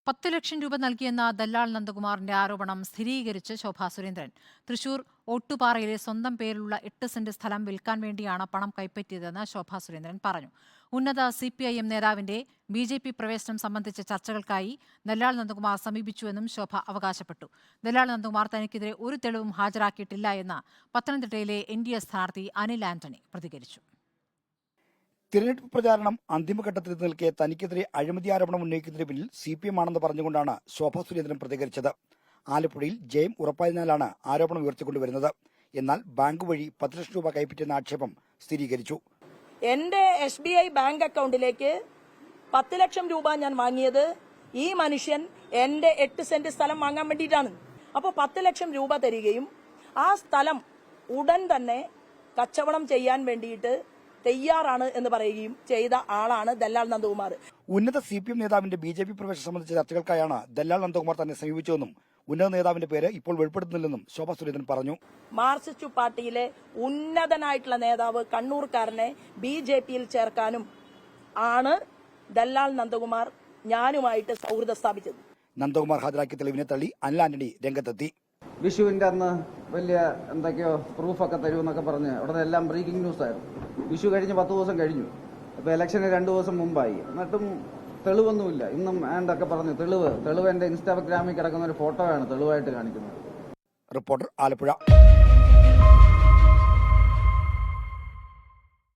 10 ലക്ഷം രൂപ നൽകിയെന്ന ദല്ലാൽ നന്ദകുമാറിന്റെ ആരോപണം സ്ഥിരീകരിച്ച് ശോഭാ സുരേന്ദ്രൻ. തൃശൂർ ഓട്ടുപാറയിലെ സ്വന്തം പേരിലുള്ള 8 സെന്റ് സ്ഥലം വിൽക്കാൻ വേണ്ടിയാണ് പണം കൈപ്പറ്റിയതെന്ന് ശോഭാ സുരേന്ദ്രൻ പറഞ്ഞു. ഉന്നത CPIM നേതാവിന്റെ BJP പ്രവേശനം സംബന്ധിച്ച ചർച്ചകൾക്കായി ദല്ലാൽ നന്ദകുമാർ സമീപിച്ചുവെന്നും ശോഭ അവകാശപ്പെട്ടു. ദല്ലാൽ നന്ദകുമാർ തനിക്കെതിരെ ഒരു തെളിവും ഹാജരാക്കിയിട്ടില്ല എന്ന് പത്തനംതിട്ടയിലെ NDA സ്ഥാനാർത്ഥി അനിൽ ആന്റണി പ്രതികരിച്ചു. തിരഞ്ഞെടുപ്പ് പ്രചാരണം അന്തിമഘട്ടത്തിൽ നിൽക്കെ തനിക്കെതിരെ അഴിമതി ആരോപണം ഉന്നയിക്കുന്നതിന് പിന്നിൽ CPM ആണെന്ന് പറഞ്ഞുകൊണ്ടാണ് ശോഭാ സുരേന്ദ്രൻ പ്രതികരിച്ചത്. ആലപ്പുഴയിൽ ജയം ഉറപ്പായതിനാലാണ് ആരോപണം ഉയർത്തിക്കൊണ്ടുവരുന്നത്. എന്നാൽ ബാങ്ക് വഴി 10 ലക്ഷം രൂപ കൈപ്പറ്റിയെന്ന ആക്ഷേപം സ്ഥിരീകരിച്ചു. എന്റെ SBI ബാങ്ക് അക്കൗണ്ടിലേക്ക് 10 ലക്ഷം രൂപ ഞാൻ വാങ്ങിയത് ഈ മനുഷ്യൻ എന്റെ 8 സെന്റ് സ്ഥലം വാങ്ങാൻ വേണ്ടിയിട്ടാണ്. അപ്പോൾ 10 ലക്ഷം രൂപ തരികയും ആ സ്ഥലം ഉടൻ തന്നെ കച്ചവടം ചെയ്യാൻ വേണ്ടിയിട്ട് തയ്യാറാണ് എന്ന് പറയുകയും ചെയ്ത ആളാണ് ദല്ലാൽ നന്ദകുമാർ. ഉന്നത CPM നേതാവിന്റെ BJP പ്രവേശനം സംബന്ധിച്ച ചർച്ചകൾക്കായാണ് ദല്ലാൽ നന്ദകുമാർ തന്നെ സമീപിച്ചതെന്നും ഉന്നത നേതാവിന്റെ പേര് ഇപ്പോൾ വെളിപ്പെടുത്തുന്നില്ലെന്നും ശോഭാ സുരേന്ദ്രൻ പറഞ്ഞു. മാർക്സിസ്റ്റ് പാർട്ടിയിലെ ഉന്നതനായിട്ടുള്ള നേതാവ് കണ്ണൂർക്കാരനെ BJPയിൽ ചേർക്കാനും ആണ് ദല്ലാൽ നന്ദകുമാർ ഞാനുമായിട്ട് സൗഹൃദം സ്ഥാപിച്ചത്. നന്ദകുമാർ ഹാജരാക്കിയ തെളിവിനെ തള്ളി അനിൽ ആന്റണി രംഗത്തെത്തി. വിഷുവിന്റെ അന്ന് വലിയ എന്തൊക്കെയോ പ്രൂഫൊക്കെ തരുമെന്നൊക്കെ പറഞ്ഞ് അവിടെ എല്ലാം ബ്രേക്കിംഗ് ന്യൂസ് ആയിരുന്നു. വിഷു കഴിഞ്ഞ് 10 ദിവസം കഴിഞ്ഞു. അപ്പോൾ ഇലക്ഷന് 2 ദിവസം മുമ്പായി. എന്നിട്ടും തെളിവൊന്നുമില്ല. ഇന്നും ആൻഡൊക്കെ പറഞ്ഞു തെളിവ് എന്റെ ഇൻസ്റ്റാഗ്രാമിൽ കിടക്കുന്ന ഒരു ഫോട്ടോയാണ് തെളിവായിട്ട് കാണിക്കുന്നത്. റിപ്പോർട്ടർ ആലപ്പുഴ.